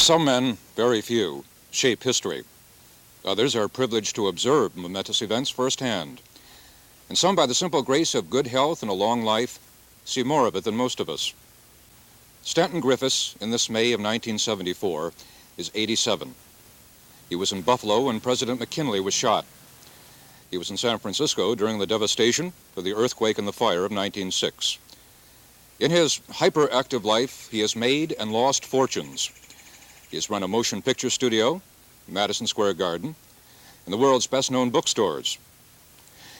Some men, very few, shape history. Others are privileged to observe momentous events firsthand. And some, by the simple grace of good health and a long life, see more of it than most of us. Stanton Griffis, in this May of 1974, is 87. He was in Buffalo when President McKinley was shot. He was in San Francisco during the devastation of the earthquake and the fire of 1906. In his hyperactive life, he has made and lost fortunes. He has run a motion picture studio, Madison Square Garden, and the world's best-known bookstores.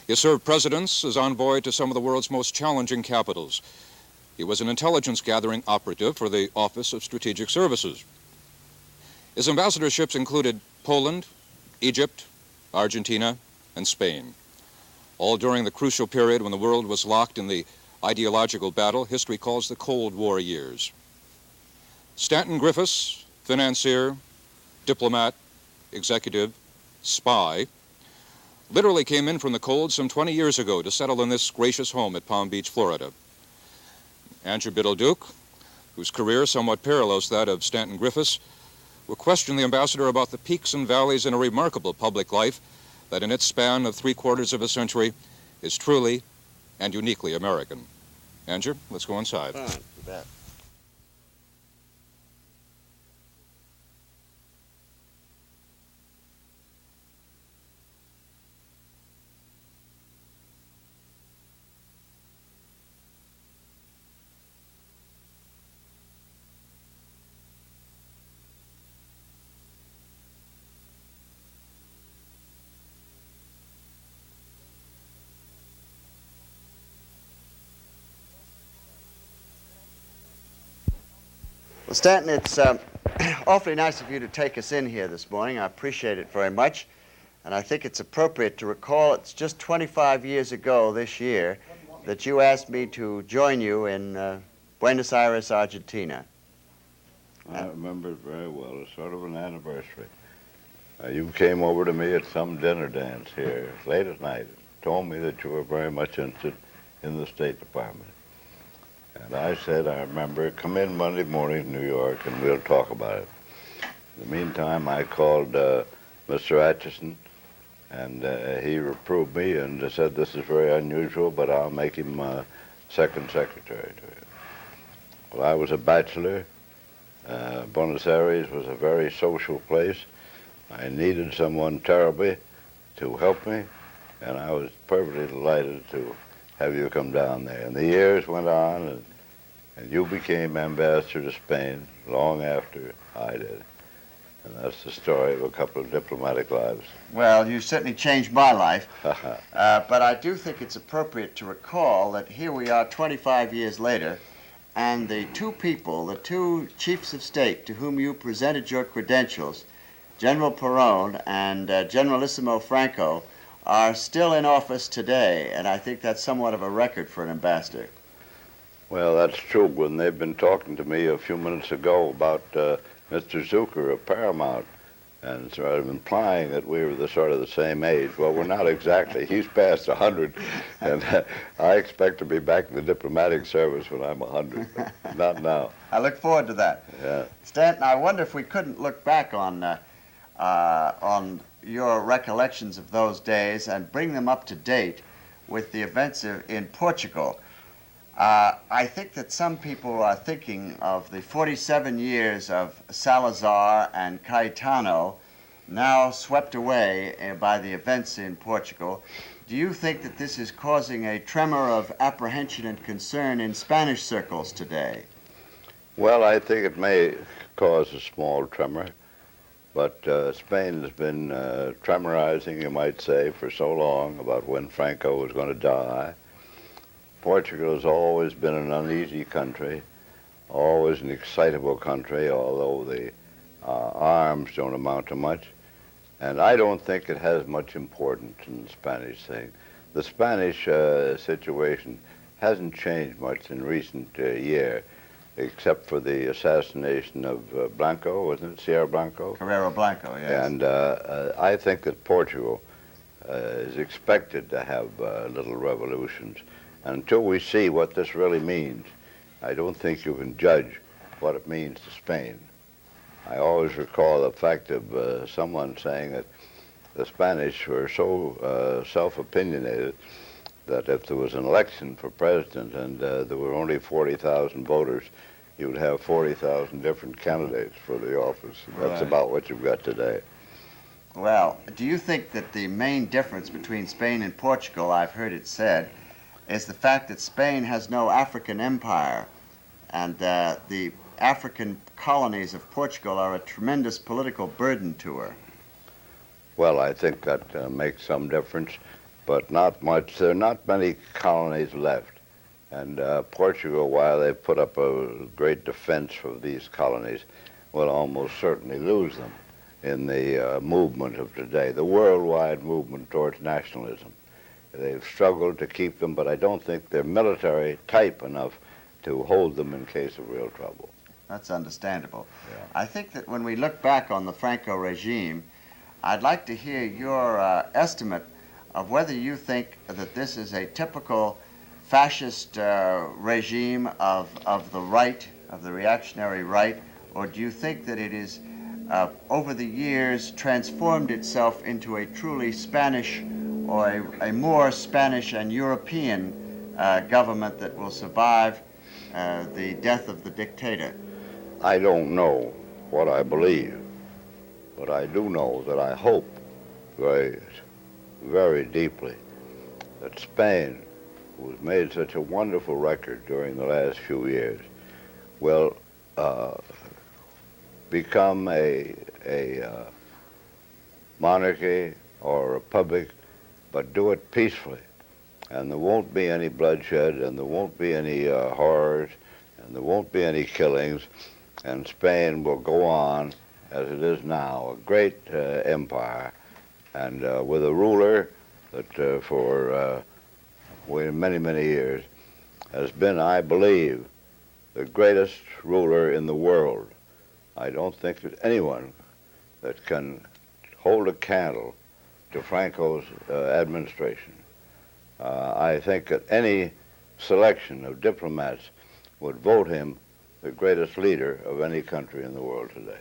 He has served presidents as envoy to some of the world's most challenging capitals. He was an intelligence-gathering operative for the Office of Strategic Services. His ambassadorships included Poland, Egypt, Argentina, and Spain, all during the crucial period when the world was locked in the ideological battle history calls the Cold War years. Stanton Griffis, financier, diplomat, executive, spy, literally came in from the cold some 20 years ago to settle in this gracious home at Palm Beach, Florida. Andrew Biddle-Duke, whose career somewhat parallels that of Stanton Griffis, will question the ambassador about the peaks and valleys in a remarkable public life that in its span of 3/4 of a century is truly and uniquely American. Andrew, let's go inside. Fine, you bet. Well, Stanton, it's awfully nice of you to take us in here this morning. I appreciate it very much. And I think it's appropriate to recall it's just 25 years ago this year that you asked me to join you in Buenos Aires, Argentina. I remember it very well. It's sort of an anniversary. You came over to me at some dinner dance here late at night, told me that you were very much interested in the State Department. And I said, I remember, come in Monday morning to New York and we'll talk about it. In the meantime, I called Mr. Atchison, and he reproved me and said, this is very unusual, but I'll make him second secretary to you. Well, I was a bachelor. Buenos Aires was a very social place. I needed someone terribly to help me, and I was perfectly delighted to have you come down there. And the years went on, and you became ambassador to Spain long after I did. And that's the story of a couple of diplomatic lives. Well, you certainly changed my life. But I do think it's appropriate to recall that here we are 25 years later, and the two people, the two chiefs of state to whom you presented your credentials, General Perón and Generalissimo Franco, are still in office today, and I think that's somewhat of a record for an ambassador. Well, that's true. When they've been talking to me a few minutes ago about Mr. Zucker of Paramount, and sort of implying that we were the sort of the same age. Well, we're not exactly. He's past 100, and I expect to be back in the diplomatic service when I'm 100, but not now. I look forward to that. Yeah. Stanton, I wonder if we couldn't look back on your recollections of those days and bring them up to date with the events in Portugal. I think that some people are thinking of the 47 years of Salazar and Caetano now swept away by the events in Portugal. Do you think that this is causing a tremor of apprehension and concern in Spanish circles today? Well, I think it may cause a small tremor. But Spain has been tremorizing, you might say, for so long about when Franco was going to die. Portugal has always been an uneasy country, always an excitable country, although the arms don't amount to much. And I don't think it has much importance in the Spanish thing. The Spanish situation hasn't changed much in recent year, except for the assassination of Blanco, wasn't it, Sierra Blanco? Carrero Blanco, yes. And I think that Portugal is expected to have little revolutions. And until we see what this really means, I don't think you can judge what it means to Spain. I always recall the fact of someone saying that the Spanish were so self-opinionated that if there was an election for president and there were only 40,000 voters, you would have 40,000 different candidates for the office. That's Right. about what you've got today. Well, do you think that the main difference between Spain and Portugal, I've heard it said, is the fact that Spain has no African empire, and the African colonies of Portugal are a tremendous political burden to her? Well, I think that makes some difference, but not much. There are not many colonies left. And Portugal, while they've put up a great defense for these colonies, will almost certainly lose them in the movement of today, the worldwide movement towards nationalism. They've struggled to keep them, but I don't think they're military type enough to hold them in case of real trouble. That's understandable. Yeah. I think that when we look back on the Franco regime, I'd like to hear your estimate of whether you think that this is a typical fascist regime of the right, of the reactionary right, or do you think that it is, over the years, transformed itself into a truly Spanish or a more Spanish and European government that will survive the death of the dictator? I don't know what I believe, but I do know that I hope very, very deeply that Spain, who has made such a wonderful record during the last few years, will become a monarchy or a republic, but do it peacefully. And there won't be any bloodshed, and there won't be any horrors, and there won't be any killings, and Spain will go on as it is now, a great empire, and with a ruler that for many, many years has been, I believe, the greatest ruler in the world. I don't think there's anyone that can hold a candle to Franco's administration. I think that any selection of diplomats would vote him the greatest leader of any country in the world today.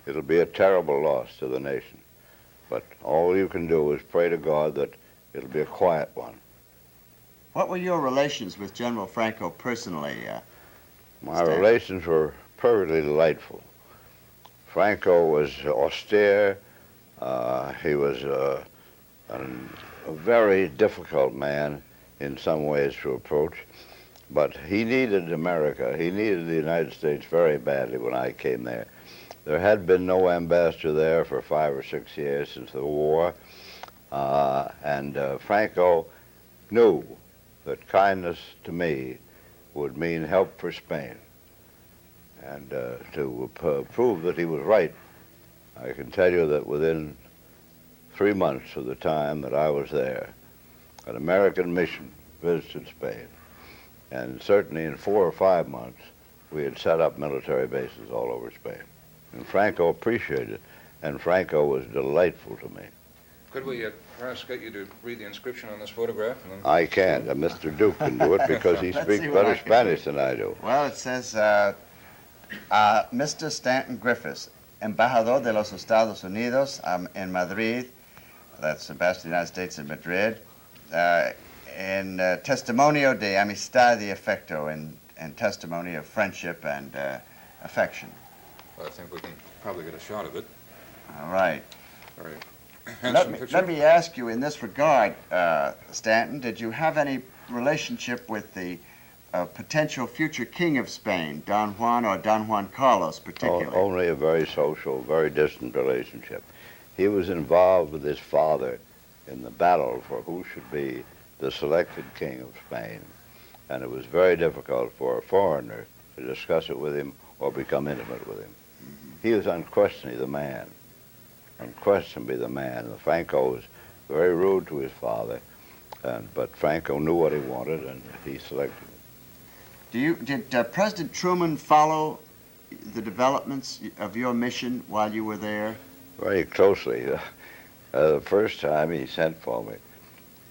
It'll be a terrible loss to the nation, but all you can do is pray to God that it'll be a quiet one. What were your relations with General Franco personally? My Stanton? relations were perfectly delightful. Franco was austere. He was a very difficult man in some ways to approach, but he needed America. He needed the United States very badly when I came there. There had been no ambassador there for 5 or 6 years since the war, and Franco knew that kindness to me would mean help for Spain. And to prove that he was right, I can tell you that within 3 months of the time that I was there, an American mission visited Spain. And certainly in 4 or 5 months, we had set up military bases all over Spain. And Franco appreciated it, and Franco was delightful to me. Could we perhaps get you to read the inscription on this photograph? And then... I can't. Mr. Duke can do it because he Let's speaks see what I better can Spanish than I do. Well, it says, Mr. Stanton Griffis, Embajador de los Estados Unidos in Madrid, that's Ambassador of the United States in Madrid, in testimonio de amistad y afecto, in testimony of friendship and affection. Well, I think we can probably get a shot of it. All right. Very handsome picture. Let me ask you in this regard, Stanton, did you have any relationship with the potential future king of Spain, Don Juan or Don Juan Carlos particularly? Only a very social, very distant relationship. He was involved with his father in the battle for who should be the selected king of Spain. And it was very difficult for a foreigner to discuss it with him or become intimate with him. He was unquestionably the man. Unquestionably the man. Franco was very rude to his father, but Franco knew what he wanted, and he selected him. Did President Truman follow the developments of your mission while you were there? Very closely. The first time he sent for me,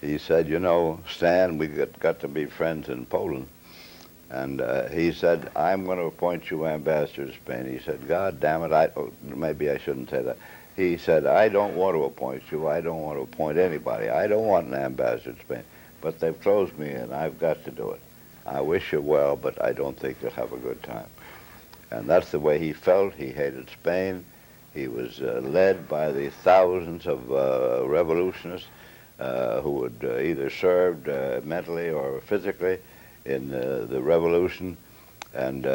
he said, "You know, Stan, we got to be friends in Poland, And he said, I'm going to appoint you ambassador to Spain. He said, God damn it, maybe I shouldn't say that. He said, I don't want to appoint you. I don't want to appoint anybody. I don't want an ambassador to Spain. But they've closed me in. I've got to do it. I wish you well, but I don't think you'll have a good time. And that's the way he felt. He hated Spain. He was led by the thousands of revolutionists who had either served mentally or physically in the revolution, and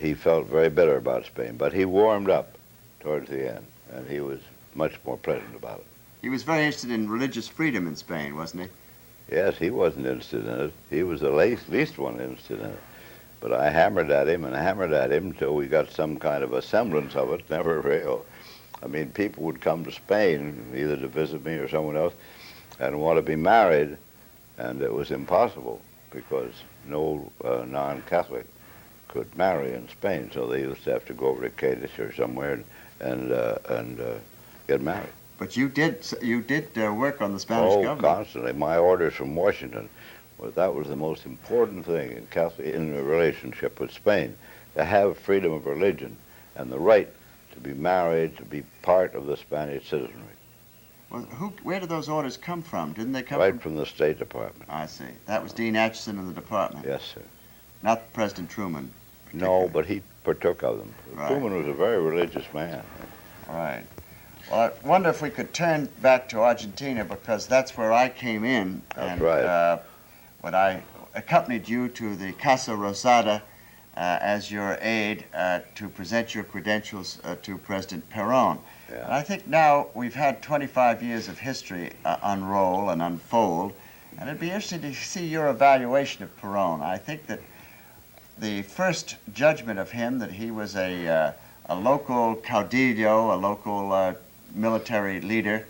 he felt very bitter about Spain. But he warmed up towards the end, and he was much more pleasant about it. He was very interested in religious freedom in Spain, wasn't he? Yes, he wasn't interested in it. He was the least one interested in it. But I hammered at him and hammered at him until we got some kind of a semblance of it, never real. I mean, people would come to Spain, either to visit me or someone else, and want to be married, and it was impossible because no non-Catholic could marry in Spain, so they used to have to go over to Cadiz or somewhere and get married. But you did work on the Spanish government. Constantly. My orders from Washington, well, that was the most important thing in a relationship with Spain, to have freedom of religion and the right to be married, to be part of the Spanish citizenry. Well, where did those orders come from? Didn't they come Right from the State Department. I see. That was Dean Acheson in the department. Yes, sir. Not President Truman. No, but he partook of them. Right. Truman was a very religious man. Right. Well, I wonder if we could turn back to Argentina, because that's where I came in. That's right. When I accompanied you to the Casa Rosada as your aide to present your credentials to President Perón. Yeah. And I think now we've had 25 years of history unroll and unfold, and it'd be interesting to see your evaluation of Perón. I think that the first judgment of him, that he was a local caudillo, a local military leader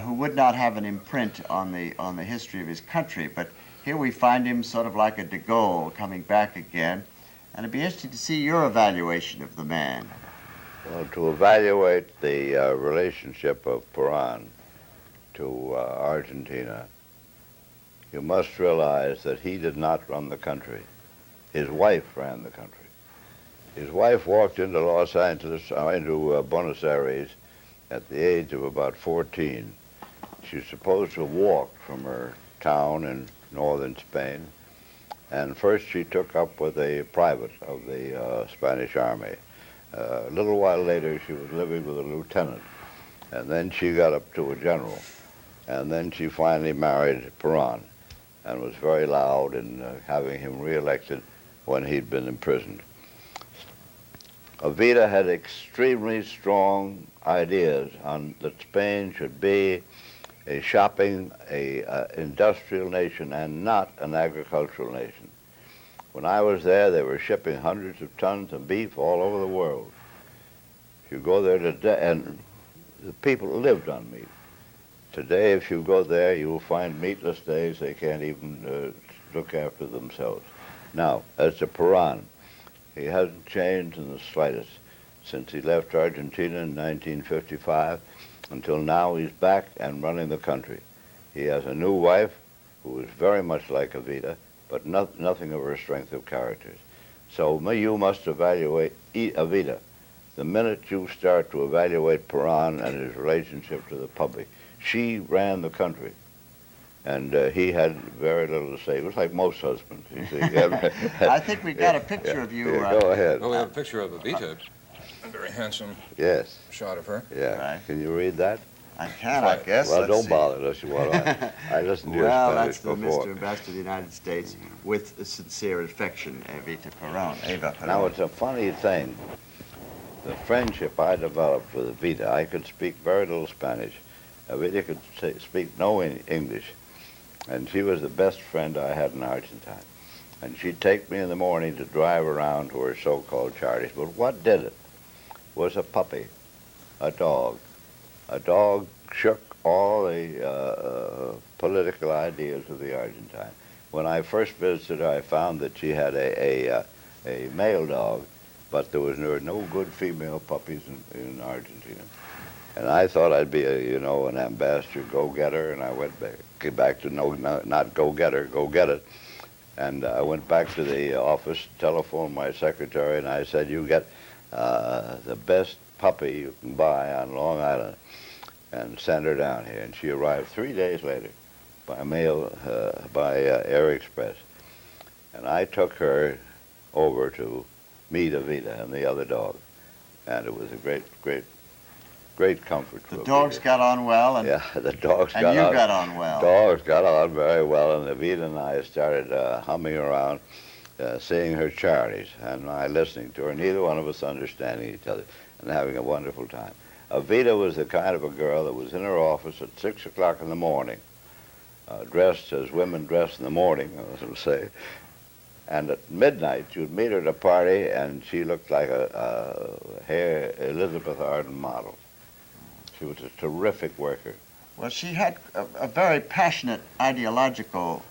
who would not have an imprint on the history of his country, but here we find him sort of like a de Gaulle coming back again, and it'd be interesting to see your evaluation of the man. Well, to evaluate the relationship of Perón to Argentina, you must realize that he did not run the country. His wife ran the country. His wife walked into Buenos Aires at the age of about 14. She's supposed to have walked from her town in northern Spain, and first she took up with a private of the Spanish army. A little while later she was living with a lieutenant, and then she got up to a general, and then she finally married Perón and was very loud in having him reelected when he'd been imprisoned. Evita had extremely strong ideas on that Spain should be a shopping, industrial nation and not an agricultural nation. When I was there, they were shipping hundreds of tons of beef all over the world. If you go there today, and the people lived on meat. Today, if you go there, you will find meatless days. They can't even look after themselves. Now, as to Perón, he hasn't changed in the slightest since he left Argentina in 1955 until now. He's back and running the country. He has a new wife who is very much like Evita, but nothing of her strength of characters. So you must evaluate Evita. The minute you start to evaluate Perón and his relationship to the public, she ran the country. And he had very little to say. It was like most husbands, you see. I think we got a picture of you. Go ahead. Well, we have a picture of Evita. A very handsome shot of her. Yeah. Right. Can you read that? I can, I guess. Well, don't bother unless you want to. I listened to your Spanish before. Well, that's the Mr. Ambassador of the United States with sincere affection, Evita Perón. Eva Perón. Now, it's a funny thing. The friendship I developed with Evita, I could speak very little Spanish. Evita could speak no English. And she was the best friend I had in Argentina. And she'd take me in the morning to drive around to her so-called charities. But what did it was a puppy, a dog. A dog shook all the political ideas of the Argentine. When I first visited her, I found that she had a male dog, but there were no good female puppies in Argentina. And I thought I'd be an ambassador, go-getter, and I went back to not go-getter, go get it. And I went back to the office, telephoned my secretary, and I said, you get the best puppy you can buy on Long Island, and send her down here. And she arrived 3 days later by mail, by air express. And I took her over to meet Evita and the other dog. And it was a great comfort for The dogs got on well, and, yeah, the dogs and got you on. got on well. Dogs got on very well, and Evita and I started humming around, seeing her charities, and I listening to her, neither one of us understanding each other, and having a wonderful time. Evita was the kind of a girl that was in her office at 6 o'clock in the morning, dressed as women dress in the morning, I was going to say. And at midnight, you'd meet her at a party, and she looked like a hair Elizabeth Arden model. She was a terrific worker. Well, she had a very passionate ideological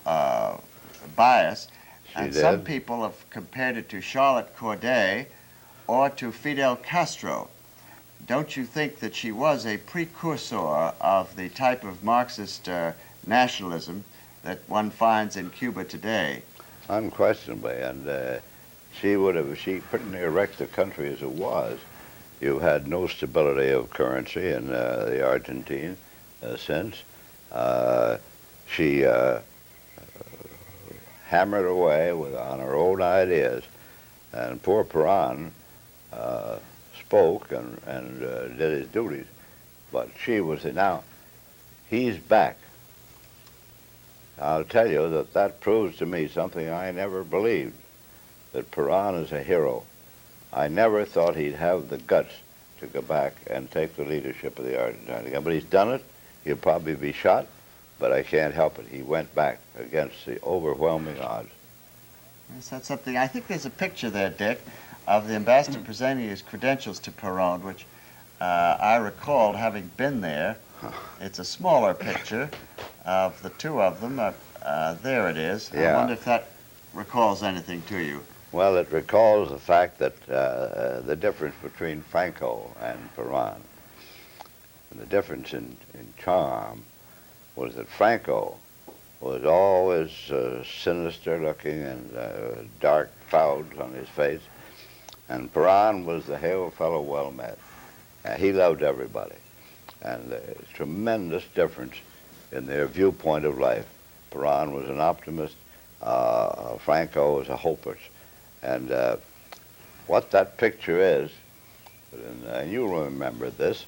bias, and She some did. people have compared it to Charlotte Corday or to Fidel Castro. Don't you think that she was a precursor of the type of Marxist nationalism that one finds in Cuba today? Unquestionably, and she pretty near wrecked the country as it was. You had no stability of currency in the Argentine since. She hammered away on her own ideas, and poor Perón spoke and did his duties, but she was now. He's back. I'll tell you that proves to me something I never believed, that Perón is a hero. I never thought he'd have the guts to go back and take the leadership of the Argentine again. But he's done it. He'll probably be shot, but I can't help it. He went back against the overwhelming odds. Is that something? I think there's a picture there, Dick, of the ambassador presenting his credentials to Perón, which I recalled having been there. It's a smaller picture of the two of them. There it is. Yeah. I wonder if that recalls anything to you. Well, it recalls the fact that the difference between Franco and Perón, and the difference in charm, was that Franco was always sinister looking and dark clouds on his face, and Perón was the hail fellow well met. He loved everybody, and a tremendous difference in their viewpoint of life. Perón was an optimist, Franco was a hopeless. And what that picture is, and you'll remember this,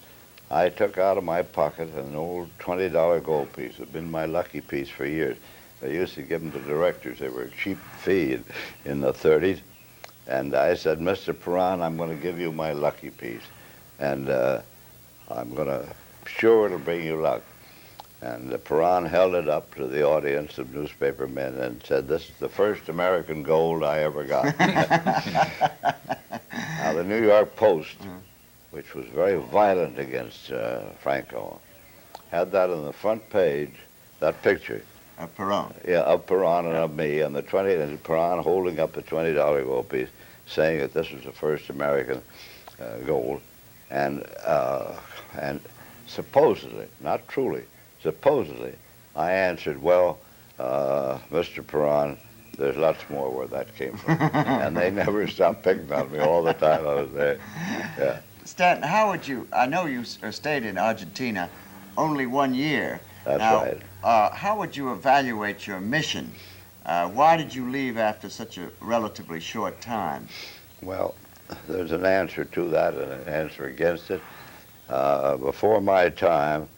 I took out of my pocket an old $20 gold piece. It had been my lucky piece for years. I used to give them to directors. They were a cheap fee in the 30s. And I said, Mr. Perón, I'm going to give you my lucky piece. And I'm going to, sure it'll bring you luck. And Perón held it up to the audience of newspaper men and said, this is the first American gold I ever got. Now, the New York Post, which was very violent against Franco, had that on the front page, that picture. Of Perón. Yeah, of Perón and of me, and Perón holding up the $20 gold piece, saying that this was the first American gold. And supposedly, not truly, supposedly, I answered, well, Mr. Perón, there's lots more where that came from. And they never stopped picking on me all the time I was there. Yeah. Stanton, how would you, I know you stayed in Argentina only 1 year. That's now, right. How would you evaluate your mission? Why did you leave after such a relatively short time? Well, there's an answer to that and an answer against it. Before my time,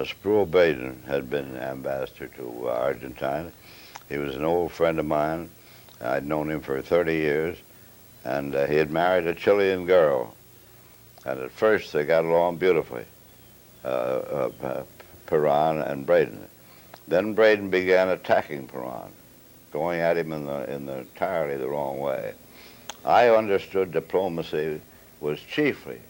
Sproul Baden had been ambassador to Argentina. He was an old friend of mine. I'd known him for 30 years, and he had married a Chilean girl. And at first they got along beautifully, Perón and Braden. Then Braden began attacking Perón, going at him in the entirely the wrong way. I understood diplomacy was chiefly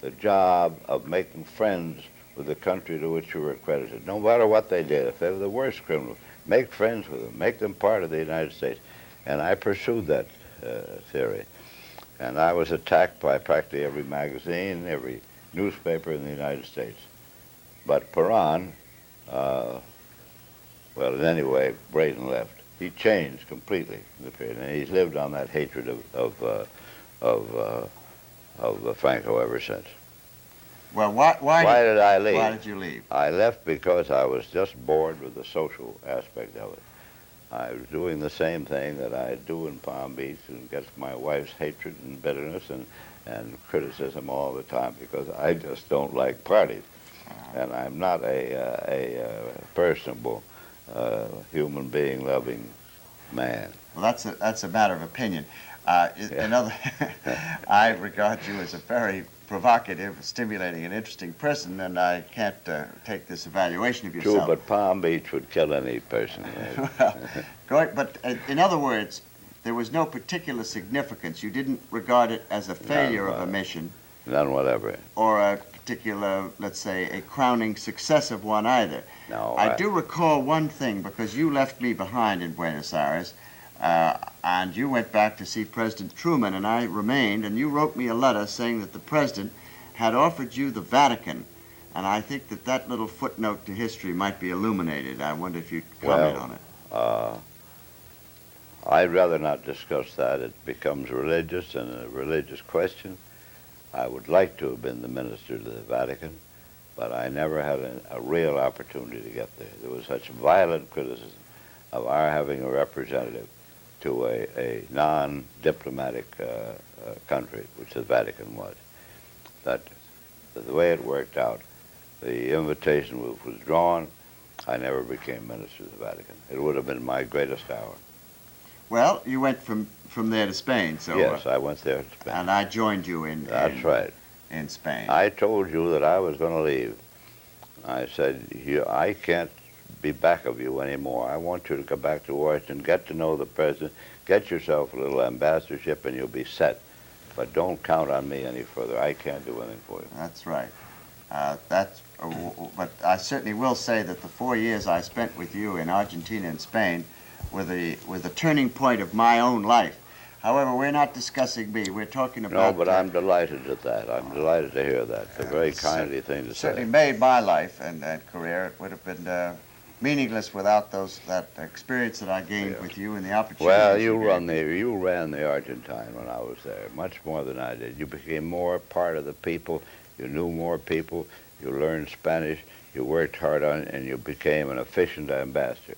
the job of making friends with the country to which you were accredited, no matter what they did. If they were the worst criminals, make friends with them, make them part of the United States. And I pursued that theory. And I was attacked by practically every magazine, every newspaper in the United States. But Perón, well, in any way, Braden left. He changed completely in the period, and he's lived on that hatred of Franco ever since. Well, Why did I leave? Why did you leave? I left because I was just bored with the social aspect of it. I was doing the same thing that I do in Palm Beach and gets my wife's hatred and bitterness and criticism all the time because I just don't like parties. And I'm not a personable, human being loving man. Well, that's a matter of opinion. I regard you as a very provocative, stimulating, and interesting person, and I can't take this evaluation of yourself. True, but Palm Beach would kill any person. Well, but in other words, there was no particular significance. You didn't regard it as a failure of a mission. None whatever. Or a particular, let's say, a crowning success of one either. No. I do recall one thing, because you left me behind in Buenos Aires, and you went back to see President Truman, and I remained, and you wrote me a letter saying that the President had offered you the Vatican, and I think that that little footnote to history might be illuminated. I wonder if you'd comment on it. I'd rather not discuss that. It becomes religious and a religious question. I would like to have been the minister to the Vatican, but I never had a real opportunity to get there. There was such violent criticism of our having a representative to a non-diplomatic country, which the Vatican was, that the way it worked out, the invitation was withdrawn. I never became minister of the Vatican. It would have been my greatest hour. Well, you went from there to Spain, so... Yes, I went there to Spain. And I joined you in... That's right. In Spain. I told you that I was going to leave. I said, I can't be back of you anymore. I want you to go back to Washington, get to know the president, get yourself a little ambassadorship, and you'll be set. But don't count on me any further. I can't do anything for you. That's right. But I certainly will say that the 4 years I spent with you in Argentina and Spain were the turning point of my own life. However, we're not discussing me. We're talking about... No, but I'm delighted at that. I'm delighted to hear that. It's a very kindly thing to say. Certainly made my life and career. It would have been meaningless without that experience that I gained with you and the opportunity. Well, you ran the Argentine when I was there, much more than I did. You became more part of the people. You knew more people. You learned Spanish. You worked hard on it, and you became an efficient ambassador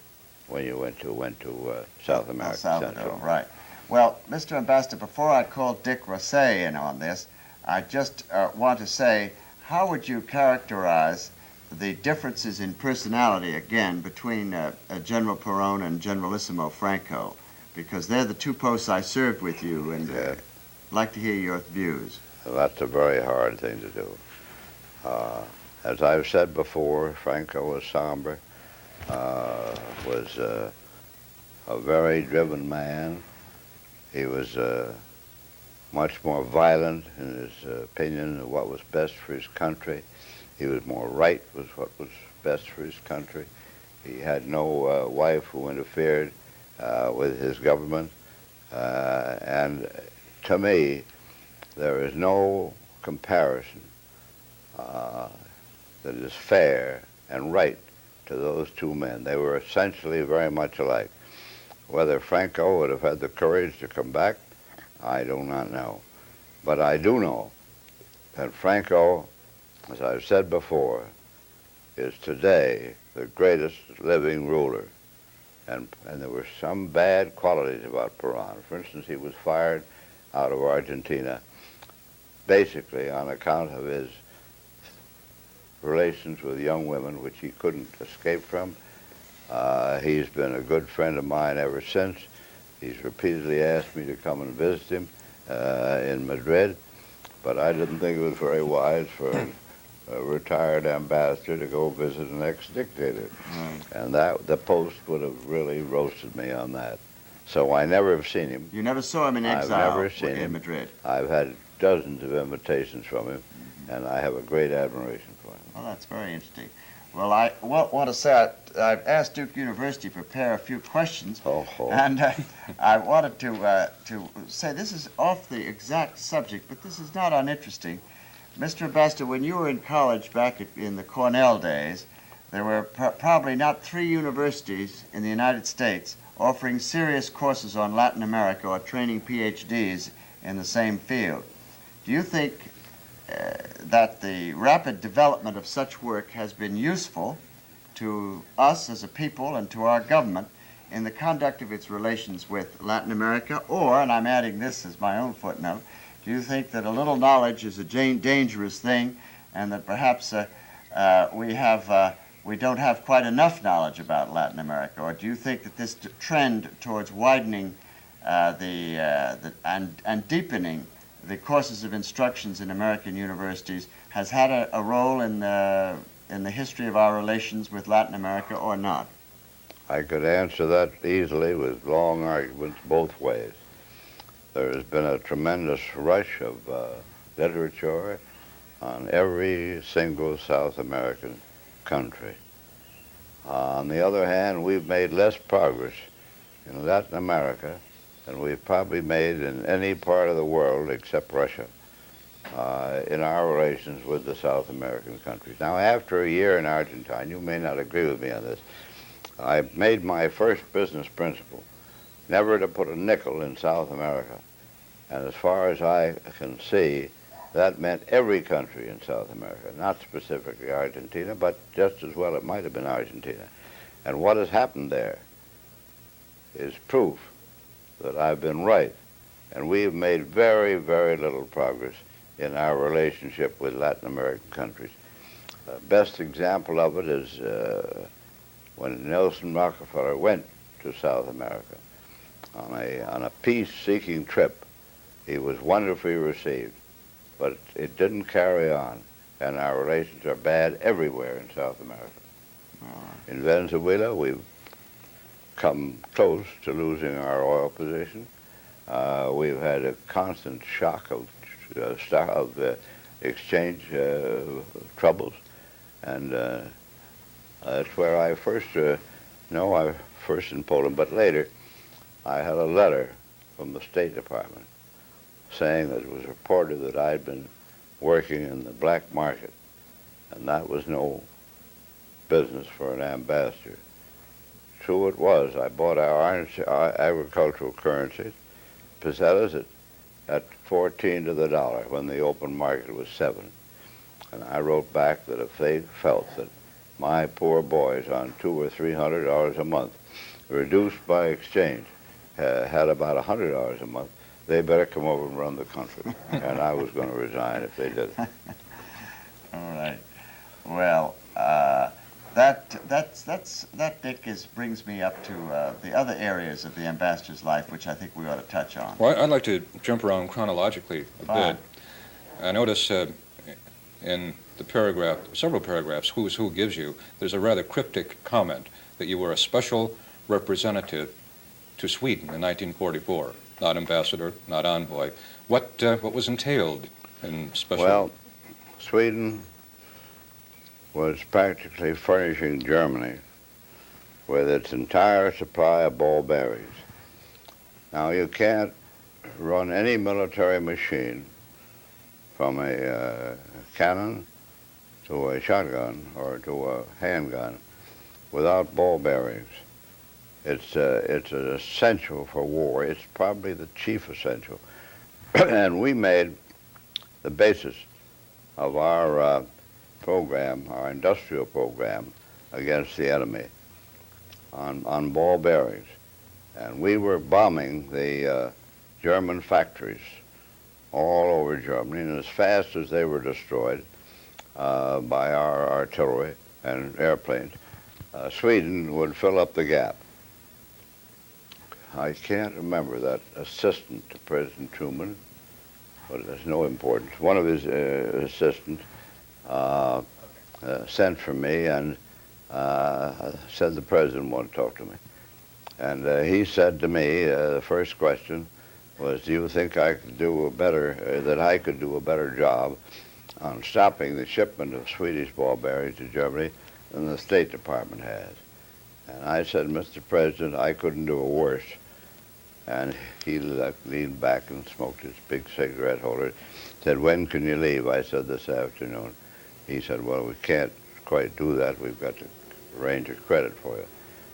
when you went to South America. Salvador, right. Well, Mr. Ambassador, before I call Dick Rosset in on this, I just want to say, how would you characterize the differences in personality, again, between General Perón and Generalissimo Franco? Because they're the two posts I served with you, and I'd like to hear your views. Well, that's a very hard thing to do. As I've said before, Franco was somber, was a very driven man. He was much more violent in his opinion of what was best for his country. He was more right with what was best for his country. He had no wife who interfered with his government. And to me, there is no comparison that is fair and right to those two men. They were essentially very much alike. Whether Franco would have had the courage to come back, I do not know. But I do know that Franco, as I've said before, is today the greatest living ruler. And there were some bad qualities about Perón. For instance, he was fired out of Argentina basically on account of his relations with young women, which he couldn't escape from. He's been a good friend of mine ever since. He's repeatedly asked me to come and visit him in Madrid, but I didn't think it was very wise for a retired ambassador to go visit an ex-dictator. And the Post would have really roasted me on that. So I never have seen him. You never saw him in exile? I've never seen him in Madrid? I've had dozens of invitations from him, and I have a great admiration for him. Well, that's very interesting. Well, I want to say I've asked Duke University to prepare a few questions, and I wanted to say this is off the exact subject, but this is not uninteresting. Mr. Ambassador, when you were in college back in the Cornell days, there were probably not 3 universities in the United States offering serious courses on Latin America or training PhDs in the same field. Do you think that the rapid development of such work has been useful to us as a people and to our government in the conduct of its relations with Latin America? Or, and I'm adding this as my own footnote, do you think that a little knowledge is a dangerous thing, and that perhaps we don't have quite enough knowledge about Latin America? Or do you think that this trend towards widening and deepening the courses of instructions in American universities has had a role in the history of our relations with Latin America, or not? I could answer that easily with long arguments both ways. There has been a tremendous rush of literature on every single South American country. On the other hand, we've made less progress in Latin America than we've probably made in any part of the world except Russia in our relations with the South American countries. Now, after a year in Argentina, you may not agree with me on this, I made my first business principle never to put a nickel in South America. And as far as I can see, that meant every country in South America, not specifically Argentina, but just as well it might have been Argentina. And what has happened there is proof that I've been right. And we have made very, very little progress in our relationship with Latin American countries. The best example of it is when Nelson Rockefeller went to South America on a peace-seeking trip. He was wonderfully received, but it didn't carry on, and our relations are bad everywhere in South America. In Venezuela, we've come close to losing our oil position. We've had a constant shock of exchange troubles, and that's where I first, I first in Poland, but later I had a letter from the State Department saying that it was reported that I'd been working in the black market, and that was no business for an ambassador. True it was. I bought our agricultural currencies, pesetas, at 14 to the dollar when the open market was 7. And I wrote back that if they felt that my poor boys on $200 or $300 a month, reduced by exchange, had about $100 a month, they better come over and run the country. And I was going to resign if they did. All right. Well, that Dick brings me up to the other areas of the ambassador's life, which I think we ought to touch on. Well, I'd like to jump around chronologically a bit. I notice in the paragraph, several paragraphs, Who's Who gives you, there's a rather cryptic comment that you were a special representative to Sweden in 1944, not ambassador, not envoy. What was entailed in special? Well, Sweden was practically furnishing Germany with its entire supply of ball bearings. Now, you can't run any military machine from a cannon to a shotgun or to a handgun without ball bearings. It's an essential for war. It's probably the chief essential. And we made the basis of our program, our industrial program against the enemy on ball bearings. And we were bombing the German factories all over Germany, and as fast as they were destroyed by our artillery and airplanes, Sweden would fill up the gap. I can't remember that assistant to President Truman, but it has no importance. One of his assistants sent for me and said the president wanted to talk to me. And he said to me, the first question was, do you think I could do that I could do a better job on stopping the shipment of Swedish ball bearings to Germany than the State Department has? And I said, Mr. President, I couldn't do it worse. And he leaned back and smoked his big cigarette holder. Said, when can you leave? I said, this afternoon. He said, well, we can't quite do that. We've got to arrange a credit for you.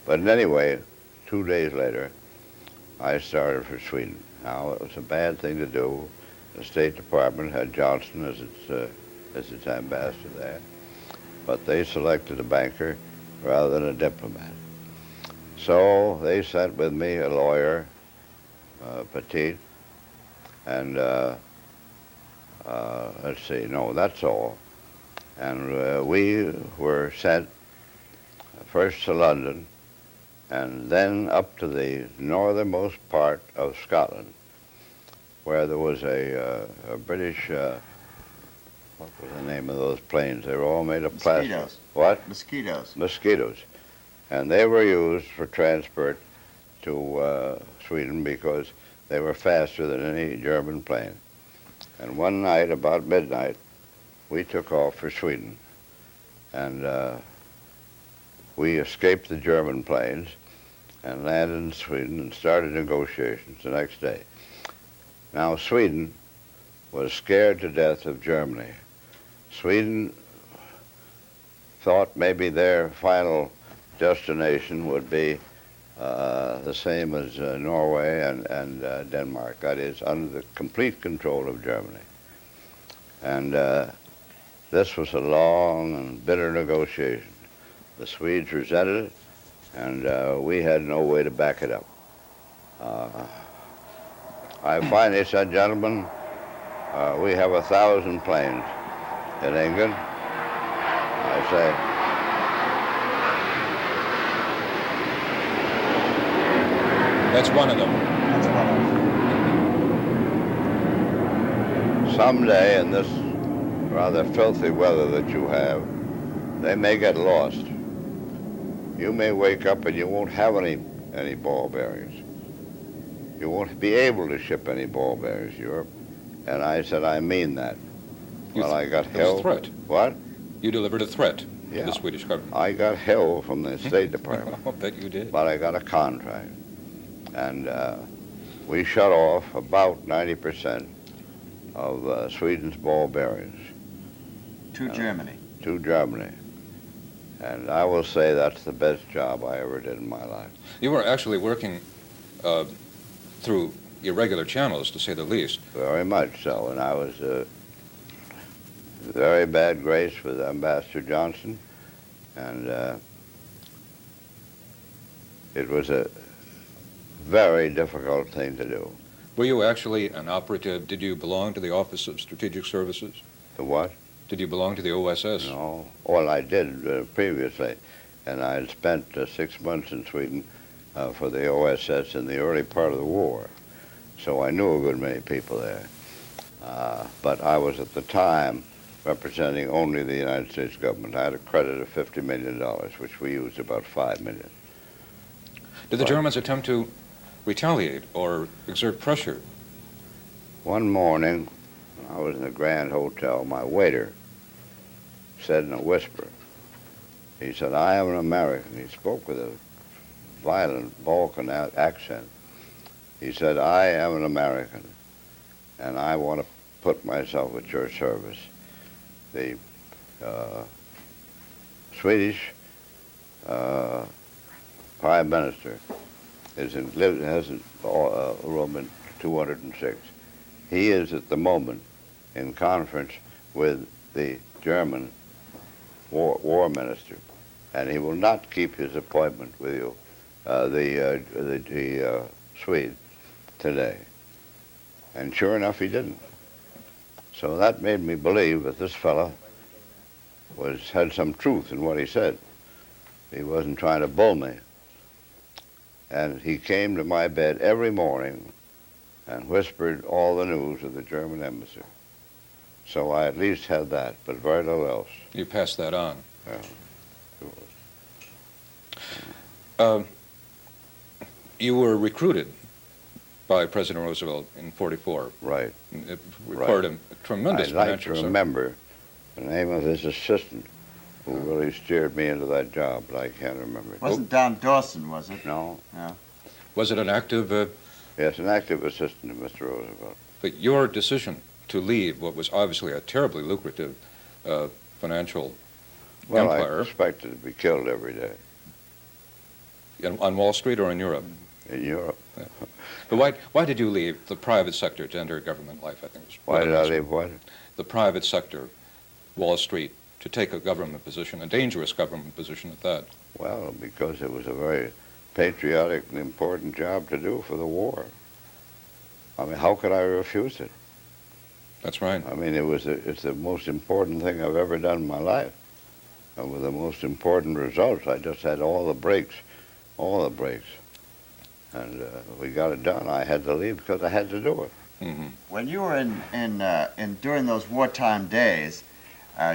But anyway, 2 days later, I started for Sweden. Now, it was a bad thing to do. The State Department had Johnson as its ambassador there, but they selected a banker rather than a diplomat. So they sent with me a lawyer, Petit, and let's see, no, that's all. And we were sent first to London and then up to the northernmost part of Scotland, where there was a British, what was the name of those planes? They were all made of plastic. Mosquitoes. What? Mosquitoes. Mosquitoes. And they were used for transport to Sweden because they were faster than any German plane. And one night, about midnight, we took off for Sweden. And we escaped the German planes and landed in Sweden and started negotiations the next day. Now, Sweden was scared to death of Germany. Sweden thought maybe their final destination would be the same as Norway and Denmark, that is, under the complete control of Germany. And this was a long and bitter negotiation. The Swedes resented it, and we had no way to back it up. I finally said, gentlemen, we have 1,000 planes in England. I say, That's one of them. That's one of them. someday in this rather filthy weather that you have, they may get lost. You may wake up and you won't have any ball bearings. You won't be able to ship any ball bearings to Europe. And I said, I mean that. Well, I got It was hell. a threat. What? You delivered a threat to Yeah. the Swedish government. I got hell from the State Department. I'll bet you did. But I got a contract. And we shut off about 90% of Sweden's ball bearings To Germany. to Germany. And I will say that's the best job I ever did in my life. You were actually working through irregular channels, to say the least. Very much so. And I was very bad grace with Ambassador Johnson. And it was a very difficult thing to do. Were you actually an operative? Did you belong to the Office of Strategic Services? The what? Did you belong to the OSS? No. Well, I did previously. And I had spent 6 months in Sweden for the OSS in the early part of the war. So I knew a good many people there. But I was at the time representing only the United States government. I had a credit of $50 million, which we used about $5 million. Did the Germans attempt to retaliate or exert pressure? One morning, when I was in the Grand Hotel, my waiter said in a whisper, he said, I am an American. He spoke with a violent Balkan accent. He said, I am an American, and I want to put myself at your service. The Swedish Prime Minister has a room in 206. He is at the moment in conference with the German war minister, and he will not keep his appointment with you, the Swede, today. And sure enough, he didn't. So that made me believe that this fellow had some truth in what he said. He wasn't trying to bull me. And he came to my bed every morning and whispered all the news of the German embassy. So I at least had that, but very little else. You passed that on. Yeah. You were recruited by President Roosevelt in '44. Right. It required a tremendous I'd like financial to support. remember the name of his assistant who really steered me into that job, but I can't remember it. Wasn't Don Dawson, was it? No. Was it an active, Yes, an active assistant of Mr. Roosevelt. but your decision to leave what was obviously a terribly lucrative financial Well, I empire? expected to be killed every day. On Wall Street or in Europe? In Europe. Yeah. But why did you leave the private sector to enter government life, I think? Why did I leave what? The private sector, Wall Street, to take a government position, a dangerous government position at that. Well, because it was a very patriotic and important job to do for the war. I mean, how could I refuse it? That's right. I mean, it's the most important thing I've ever done in my life. And with the most important results, I just had all the breaks. And we got it done. I had to leave because I had to do it. Mm-hmm. When you were during those wartime days,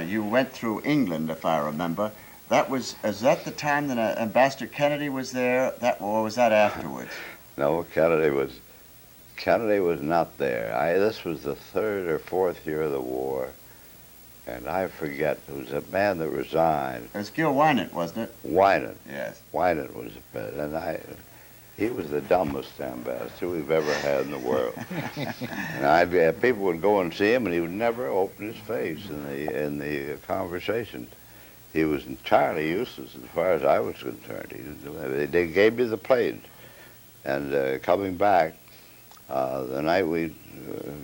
you went through England, if I remember. Is that the time that Ambassador Kennedy was there? Or was that afterwards? No, Kennedy was not there. This was the third or fourth year of the war, and I forget. There was a man that resigned. It was Gil Wynant, wasn't it? Wynant. Yes. Wynant was he was the dumbest ambassador we've ever had in the world. And people would go and see him, and he would never open his face in the conversations. He was entirely useless as far as I was concerned. They gave me the planes, and coming back the night we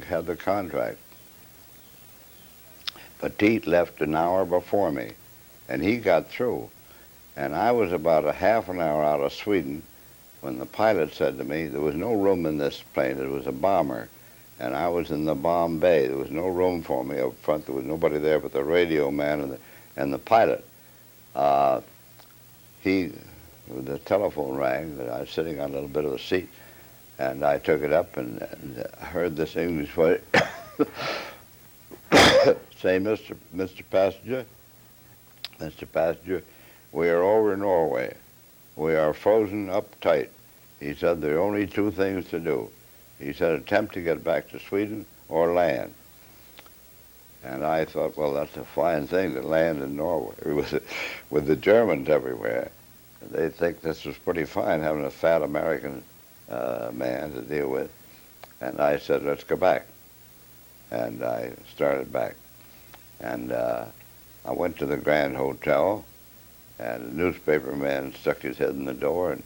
had the contract, Petit left an hour before me, and he got through. And I was about a half an hour out of Sweden when the pilot said to me, there was no room in this plane. It was a bomber, and I was in the bomb bay. There was no room for me up front. There was nobody there but the radio man and the pilot. The telephone rang. I was sitting on a little bit of a seat, and I took it up and heard this English voice say, Mr. Passenger, we are over Norway. We are frozen up tight. He said there are only two things to do. He said attempt to get back to Sweden or land. And I thought, well, that's a fine thing to land in Norway with the Germans everywhere. They think this was pretty fine having a fat American man to deal with. And I said, let's go back. And I started back. And I went to the Grand Hotel, and the newspaper man stuck his head in the door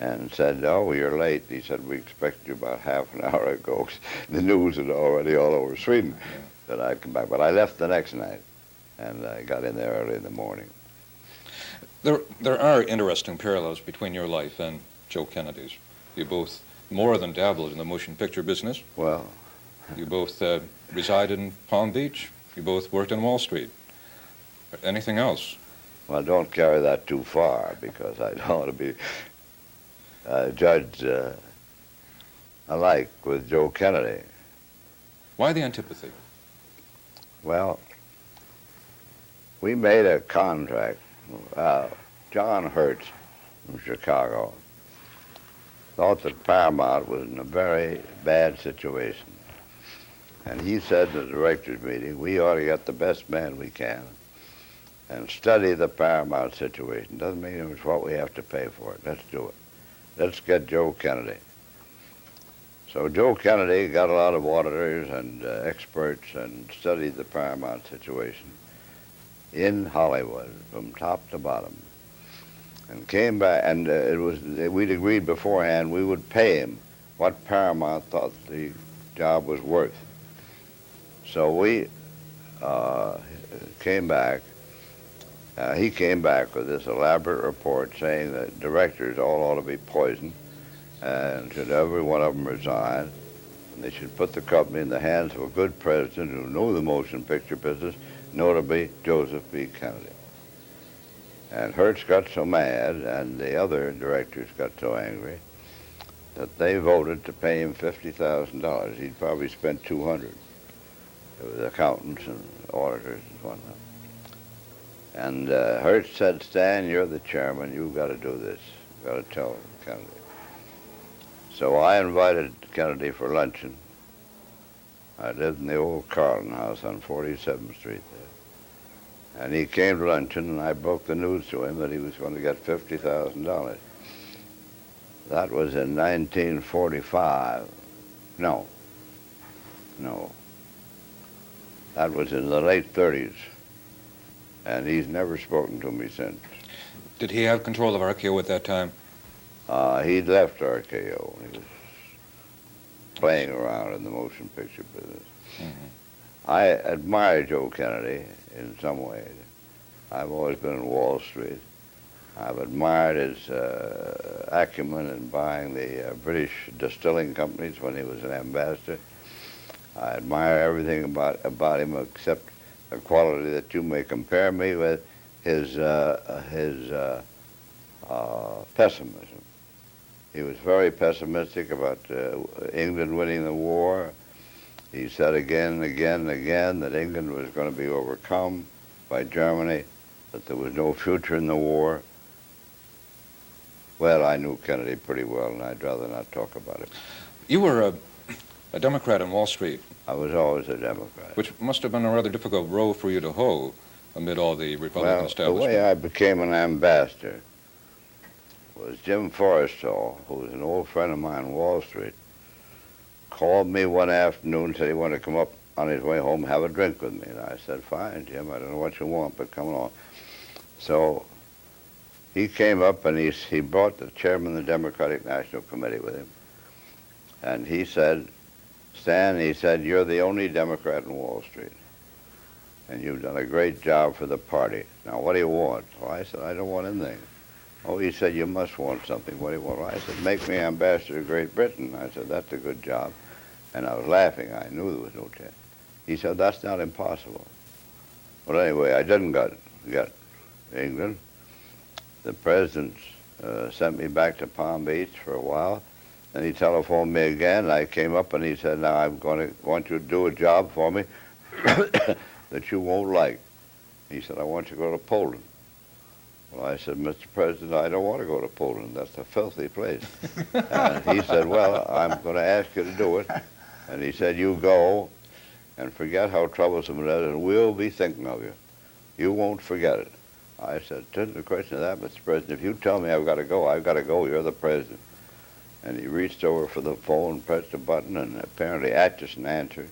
and said, oh, you're late. He said, we expected you about half an hour ago. The news had already all over Sweden that I'd come back. But I left the next night, and I got in there early in the morning. There are interesting parallels between your life and Joe Kennedy's. You both more than dabbled in the motion picture business. Well, you both resided in Palm Beach. You both worked on Wall Street. Anything else? Well, don't carry that too far, because I don't want to be judged alike with Joe Kennedy. Why the antipathy? Well, we made a contract. John Hertz from Chicago thought that Paramount was in a very bad situation. And he said in the directors' meeting, we ought to get the best man we can and study the Paramount situation. Doesn't mean it's what we have to pay for it. Let's do it. Let's get Joe Kennedy. So Joe Kennedy got a lot of auditors and experts and studied the Paramount situation in Hollywood from top to bottom, and came back, and we'd agreed beforehand we would pay him what Paramount thought the job was worth. So we came back. He came back with this elaborate report saying that directors all ought to be poisoned, and should every one of them resign, and they should put the company in the hands of a good president who knew the motion picture business, notably Joseph B. Kennedy. And Hertz got so mad, and the other directors got so angry, that they voted to pay him $50,000. He'd probably spent $200 with accountants and auditors and whatnot. And Hertz said, Stan, you're the chairman. You've got to do this. You've got to tell Kennedy. So I invited Kennedy for luncheon. I lived in the old Carlton house on 47th Street there. And he came to luncheon, and I broke the news to him that he was going to get $50,000. That was in 1945. No. That was in the late 30s. And he's never spoken to me since. Did he have control of RKO at that time? He'd left RKO. He was playing around in the motion picture business. I admire Joe Kennedy in some ways. I've always been in Wall Street. I've admired his acumen in buying the British distilling companies when he was an ambassador. I admire everything about him except a quality that you may compare me with, his pessimism. He was very pessimistic about England winning the war. He said again and again and again that England was going to be overcome by Germany, that there was no future in the war. Well, I knew Kennedy pretty well, and I'd rather not talk about him. You were a Democrat on Wall Street. I was always a Democrat. Which must have been a rather difficult role for you to hoe amid all the Republican establishment. The way I became an ambassador was Jim Forrestal, who was an old friend of mine on Wall Street, called me one afternoon and said he wanted to come up on his way home and have a drink with me. And I said, fine, Jim, I don't know what you want, but come along. So he came up and he brought the chairman of the Democratic National Committee with him. And he said, Stan, he said, you're the only Democrat in Wall Street. And you've done a great job for the party. Now, what do you want? Well, I said, I don't want anything. Oh, he said, you must want something. What do you want? Well, I said, make me ambassador to Great Britain. I said, that's a good job. And I was laughing. I knew there was no chance. He said, that's not impossible. Well, anyway, I didn't get England. The president sent me back to Palm Beach for a while. Then he telephoned me again. I came up and he said, now I'm going to want you to do a job for me that you won't like. He said, I want you to go to Poland. Well, I said, Mr. President, I don't want to go to Poland. That's a filthy place. And he said, well, I'm going to ask you to do it. And he said, you go and forget how troublesome it is, and we'll be thinking of you. You won't forget it. I said, it isn't a question of that, Mr. President. If you tell me I've got to go, I've got to go. You're the president. And he reached over for the phone, pressed a button, and apparently Atchison answered.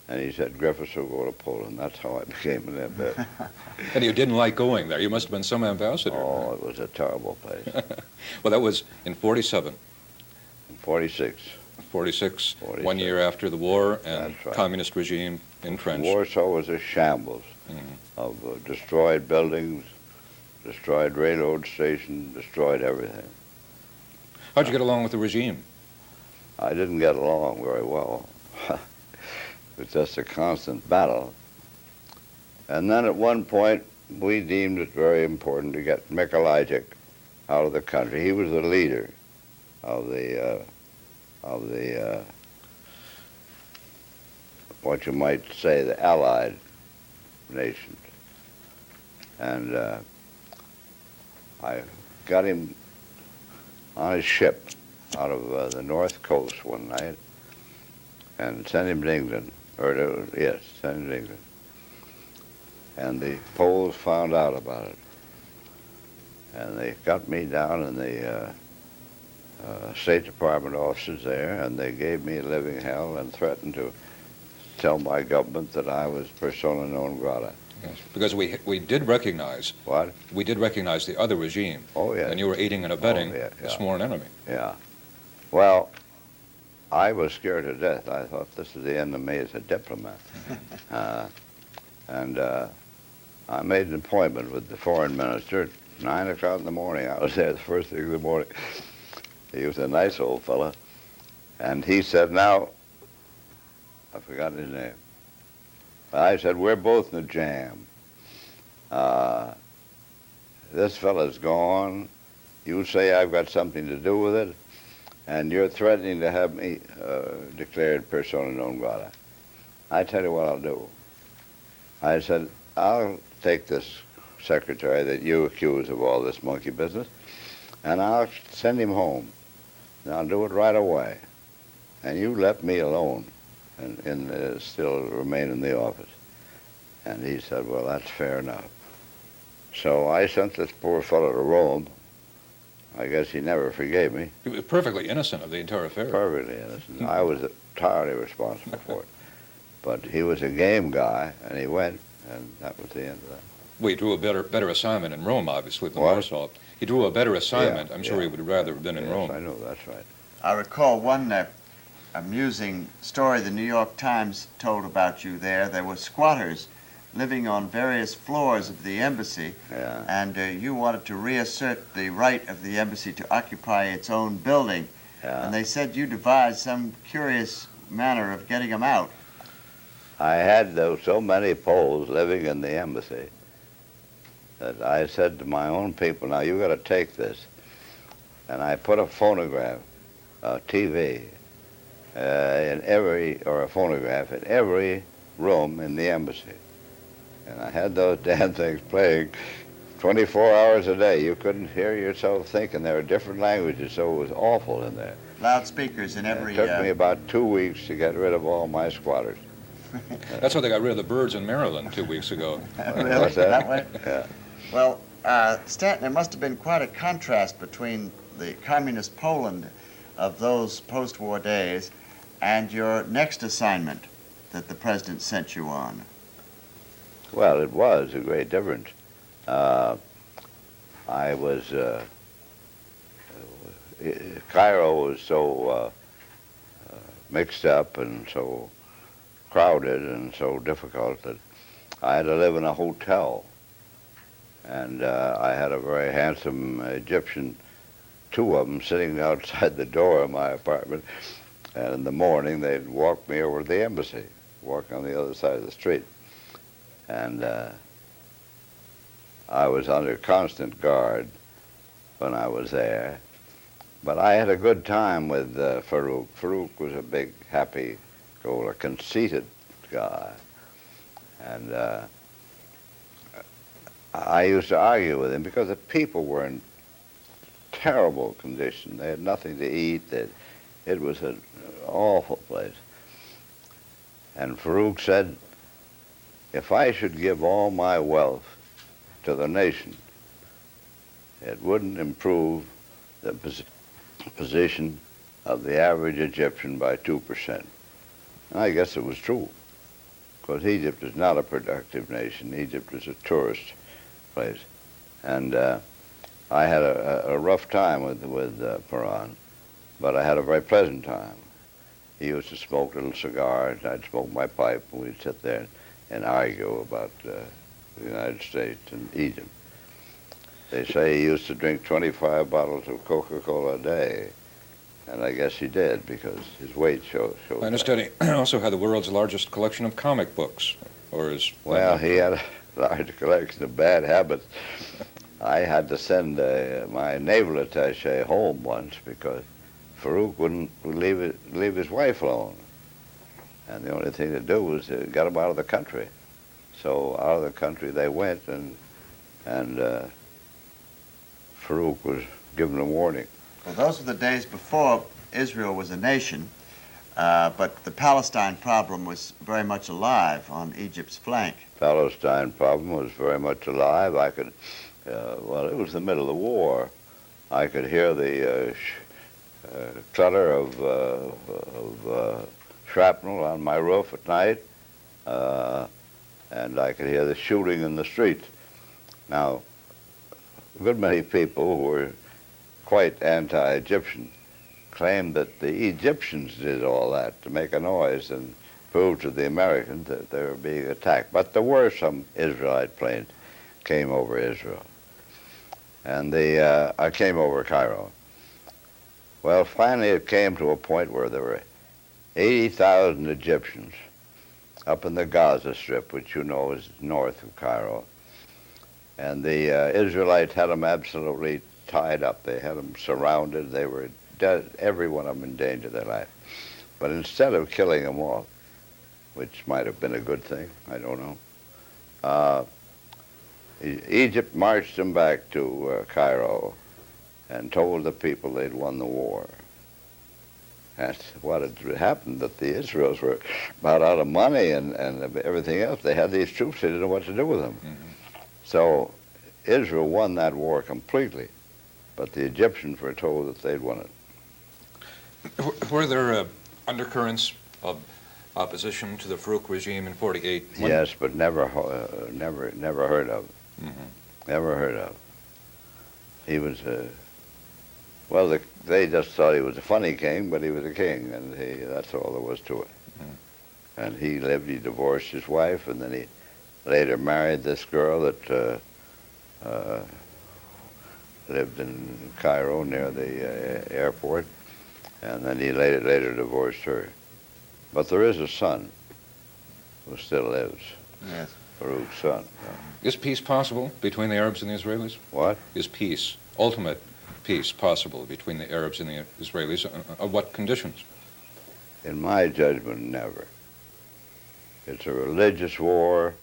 And he said, Griffis will go to Poland. That's how I became an ambassador. And you didn't like going there. You must have been some ambassador. Oh, it was a terrible place. Well, that was in 47. In 46. 46, 1 year after the war, and That's right. Communist regime entrenched. Warsaw was a shambles of destroyed buildings, destroyed railroad stations, destroyed everything. How'd you get along with the regime? I didn't get along very well. It was just a constant battle. And then at one point, we deemed it very important to get Mikulajic out of the country. He was the leader of the what you might say, the Allied nations. And I got him on his ship out of the North Coast one night and sent him to England. Sent him to England. And the Poles found out about it. And they got me down in the State Department offices there, and they gave me a living hell and threatened to tell my government that I was persona non grata. Yes, because we did recognize. What? We did recognize the other regime. Oh, yeah. And you were aiding and abetting the sworn enemy. Yeah. Well, I was scared to death. I thought this is the end of me as a diplomat. And I made an appointment with the foreign minister at 9 o'clock in the morning. I was there the first thing in the morning. He was a nice old fella. And he said, now, I forgot his name. I said, we're both in a jam. This fella's gone. You say I've got something to do with it, and you're threatening to have me declared persona non grata. I tell you what I'll do. I said, I'll take this secretary that you accuse of all this monkey business, and I'll send him home. And I'll do it right away. And you let me alone and still remain in the office. And he said, well, that's fair enough. So I sent this poor fellow to Rome. I guess he never forgave me. He was perfectly innocent of the entire affair. Perfectly innocent. I was entirely responsible for it. But he was a game guy, and he went, and that was the end of that. We drew a better assignment in Rome, obviously, than What? Warsaw. he drew a better assignment. Yeah, I'm sure yeah. he would rather have been in Yes, Rome. I know, that's right. I recall one amusing story the New York Times told about you there. There were squatters living on various floors of the embassy, Yeah. and you wanted to reassert the right of the embassy to occupy its own building. Yeah. And they said you devised some curious manner of getting them out. I had so many Poles living in the embassy that I said to my own people, now you got to take this. And I put a phonograph, a TV, or a phonograph in every room in the embassy. And I had those damn things playing 24 hours a day. You couldn't hear yourself thinking. There were different languages, so it was awful in there. Loudspeakers in every... It took me about 2 weeks to get rid of all my squatters. That's how they got rid of the birds in Maryland 2 weeks ago. Really? What's that? That way? Yeah. Well, Stanton, there must have been quite a contrast between the communist Poland of those post-war days and your next assignment that the president sent you on. Well, it was a great difference. I was... Cairo was so mixed up and so crowded and so difficult that I had to live in a hotel. And I had a very handsome Egyptian, two of them sitting outside the door of my apartment. And in the morning, they'd walk me over to the embassy, walk on the other side of the street. And I was under constant guard when I was there. But I had a good time with Farouk. Farouk was a big, happy-go-lucky, conceited guy. And I used to argue with him because the people were in terrible condition. They had nothing to eat. It was an awful place. And Farouk said, if I should give all my wealth to the nation, it wouldn't improve the position of the average Egyptian by 2%. And I guess it was true, because Egypt is not a productive nation. Egypt is a tourist place. And I had a rough time with Peron, but I had a very pleasant time. He used to smoke little cigars, I'd smoke my pipe, and we'd sit there and argue about the United States and Egypt. They say he used to drink 25 bottles of Coca-Cola a day, and I guess he did because his weight showed I understand he also had the world's largest collection of comic books, or is... Well, he had a large collection of bad habits. I had to send my naval attaché home once because Farouk wouldn't leave his wife alone. And the only thing to do was to get him out of the country. So out of the country they went, and Farouk was given a warning. Well, those were the days before Israel was a nation, but the Palestine problem was very much alive on Egypt's flank. Palestine problem was very much alive. I could, well, it was the middle of the war. I could hear the clutter of shrapnel on my roof at night, and I could hear the shooting in the streets. Now, a good many people who were quite anti-Egyptian claimed that the Egyptians did all that to make a noise and prove to the Americans that they were being attacked. But there were some Israelite planes came over Israel. And I came over Cairo. Well, finally it came to a point where there were 80,000 Egyptians up in the Gaza Strip, which you know is north of Cairo. And the Israelites had them absolutely tied up. They had them surrounded. They were dead, every one of them in danger of their life. But instead of killing them off, which might have been a good thing, I don't know, Egypt marched them back to Cairo and told the people they'd won the war. That's what had happened, that the Israelis were about out of money and everything else. They had these troops, they didn't know what to do with them. Mm-hmm. So Israel won that war completely, but the Egyptians were told that they'd won it. Were there undercurrents of opposition to the Farouk regime in '48? Yes, but never heard of. Mm-hmm. Never heard of. he was well, they just thought he was a funny king, but he was a king, and that's all there was to it. And he divorced his wife, and then he later married this girl that lived in Cairo near the airport, and then he later divorced her. But there is a son who still lives. Yes. Farouk's son. Is peace possible between the Arabs and the Israelis? What? Is peace, ultimate peace, possible between the Arabs and the Israelis? Of what conditions? In my judgment, never. It's a religious war,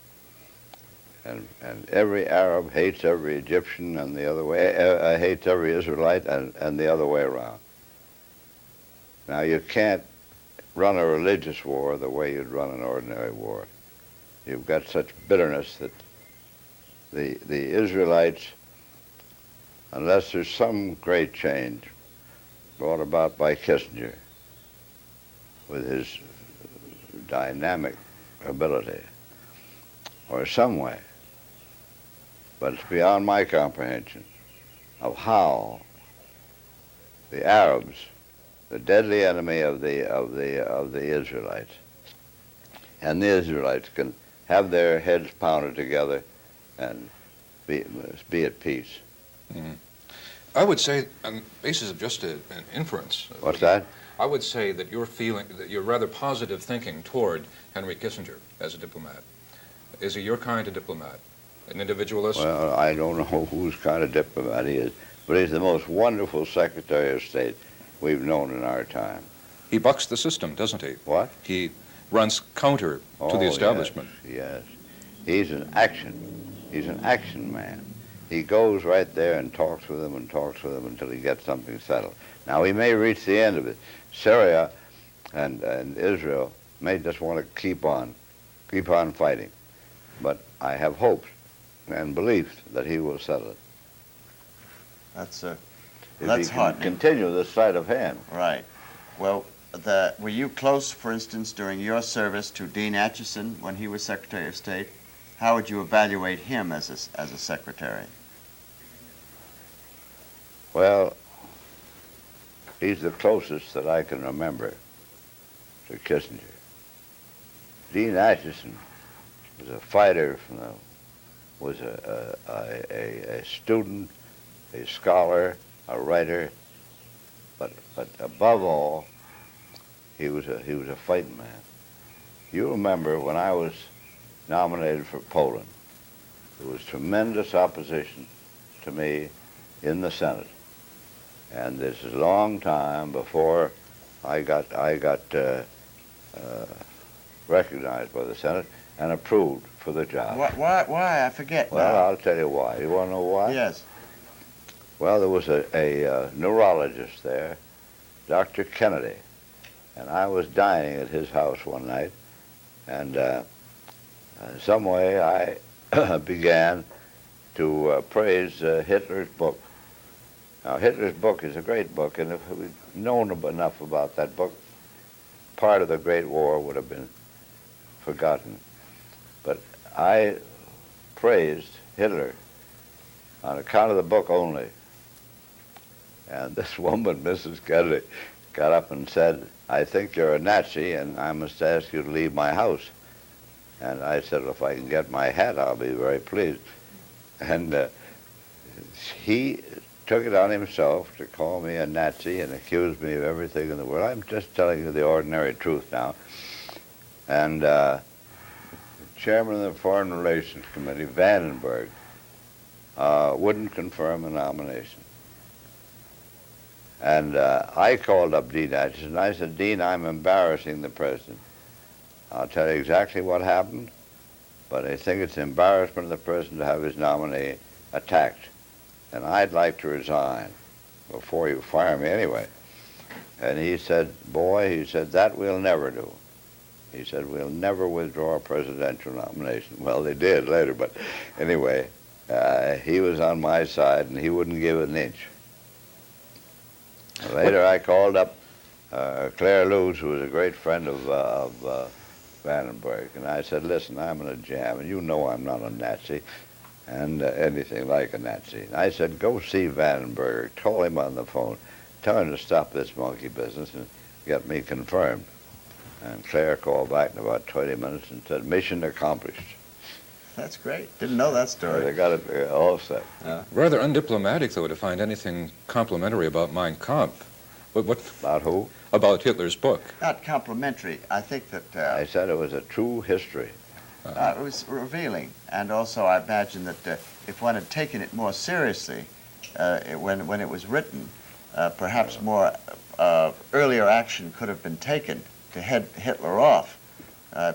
and every Arab hates every Egyptian, and the other way, hates every Israelite, and the other way around. Now, you can't run a religious war the way you'd run an ordinary war. You've got such bitterness that the Israelites, unless there's some great change brought about by Kissinger with his dynamic ability, or some way, but it's beyond my comprehension of how the Arabs, the deadly enemy of the Israelites, and the Israelites can have their heads pounded together and be at peace. Mm-hmm. I would say, on the basis of just an inference. What's that? I would say that you're rather positive thinking toward Henry Kissinger as a diplomat. Is he your kind of diplomat? An individualist? Well, I don't know whose kind of diplomat he is, but he's the most wonderful Secretary of State we've known in our time. He bucks the system, doesn't he? What? He runs counter to the establishment. Yes. He's an action man. He goes right there and talks with them until he gets something settled. Now, he may reach the end of it. Syria and Israel may just want to keep on fighting. But I have hopes and beliefs that he will settle it. That's If that's he hot. can continue this sleight of hand. Right. Well, were you close, for instance, during your service to Dean Acheson when he was Secretary of State? How would you evaluate him as a secretary? Well, he's the closest that I can remember to Kissinger. Dean Acheson was a fighter was a student, a scholar, a writer, but above all, he was a fighting man. You remember when I was nominated for Poland, there was tremendous opposition to me in the Senate, and this is a long time before I got recognized by the Senate and approved for the job. Why? I forget. Well, now. I'll tell you why. You want to know why? Yes. Well, there was a neurologist there, Dr. Kennedy, and I was dining at his house one night, and some way I began to praise Hitler's book. Now, Hitler's book is a great book, and if we'd known enough about that book, part of the Great War would have been forgotten. But I praised Hitler on account of the book only. And this woman, Mrs. Kennedy, got up and said, "I think you're a Nazi, and I must ask you to leave my house." And I said, "Well, if I can get my hat, I'll be very pleased." And he took it on himself to call me a Nazi and accuse me of everything in the world. I'm just telling you the ordinary truth now. And chairman of the Foreign Relations Committee, Vandenberg, wouldn't confirm the nomination. And I called up Dean Acheson, and I said, "Dean, I'm embarrassing the president. I'll tell you exactly what happened, but I think it's an embarrassment of the president to have his nominee attacked. And I'd like to resign before you fire me anyway." And he said, "Boy," he said, "that we'll never do." He said, "We'll never withdraw a presidential nomination." Well, they did later, but anyway, he was on my side, and he wouldn't give it an inch. Later, I called up Claire Luz, who was a great friend of Vandenberg, and I said, "Listen, I'm in a jam, and you know I'm not a Nazi, and anything like a Nazi. And I said, go see Vandenberger. Call him on the phone. Tell him to stop this monkey business and get me confirmed. And Claire called back in about 20 minutes and said, mission accomplished. That's great. Didn't know that story. They got it all set. Rather undiplomatic, though, to find anything complimentary about Mein Kampf. What About who? about Hitler's book? Not complimentary. I think that I said it was a true history. it was revealing. And also I imagine that if one had taken it more seriously when it was written, perhaps more earlier action could have been taken to head Hitler off.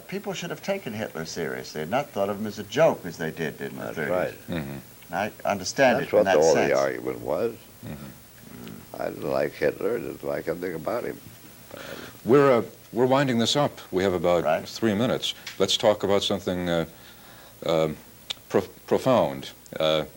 People should have taken Hitler seriously and not thought of him as a joke as they did in the 30s. That's right. I understand That's it in what that all sense. the argument was. I didn't like Hitler. I didn't like anything about him. We're winding this up. We have about Right. 3 minutes. Let's talk about something profound. An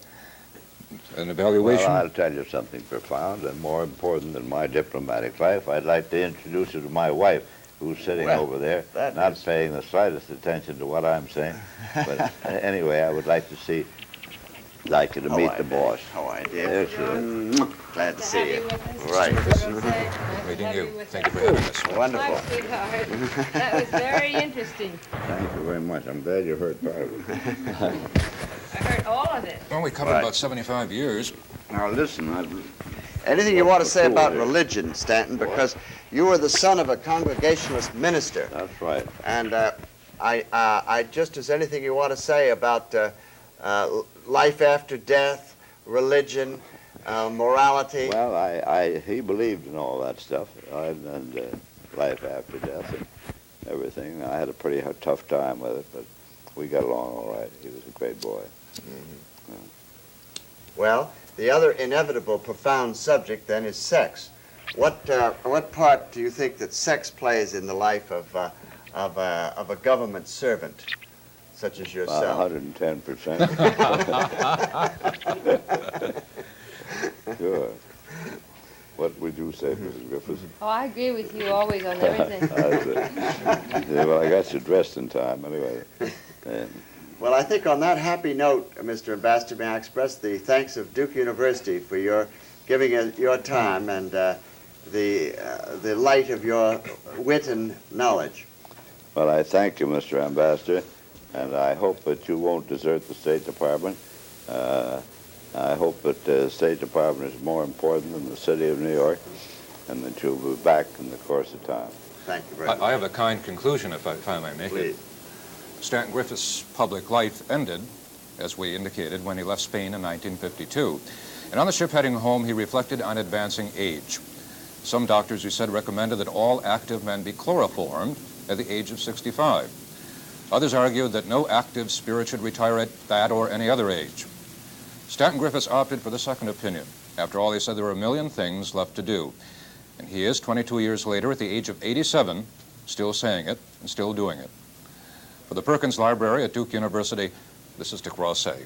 evaluation. Well, I'll tell you something profound and more important than my diplomatic life. I'd like to introduce you to my wife, who's sitting Well, over there, that not is- paying the slightest attention to what I'm saying. But anyway, I would like to like you to meet the boss. How I did. There she is. Glad to see you. Right. Meeting you. Thank you for having us. Wonderful. Hi, sweetheart. That was very interesting. Thank you very much. I'm glad you heard part of it. I heard all of it. Well, we covered Right. about 75 years. Now listen, Anything you want to say Cool, about yeah. religion, Stanton, because you were the son of a Congregationalist minister. that's right. And I just as anything you want to say about life after death, religion, morality. Well, he believed in all that stuff and life after death and everything. I had a pretty tough time with it, but we got along all right. He was a great boy. Well, the other inevitable, profound subject then is sex. What part do you think that sex plays in the life of a government servant, such as yourself? 110%. Sure. What would you say, Mrs. Griffis? Oh, I agree with you always on everything. Yeah, well, I got you dressed in time anyway. Well, I think on that happy note, Mr. Ambassador, may I express the thanks of Duke University for your giving us your time and the light of your wit and knowledge. Well, I thank you, Mr. Ambassador, and I hope that you won't desert the State Department. I hope that the State Department is more important than the city of New York, and that you'll be back in the course of time. Thank you very much. I have a kind conclusion, if I may make Please. it. Stanton Griffis' public life ended, as we indicated, when he left Spain in 1952. And on the ship heading home, he reflected on advancing age. Some doctors, he said, recommended that all active men be chloroformed at the age of 65. Others argued that no active spirit should retire at that or any other age. Stanton Griffis opted for the second opinion. After all, he said there were a million things left to do. And he is, 22 years later, at the age of 87, still saying it and still doing it. For the Perkins Library at Duke University, this is Dick Rossay.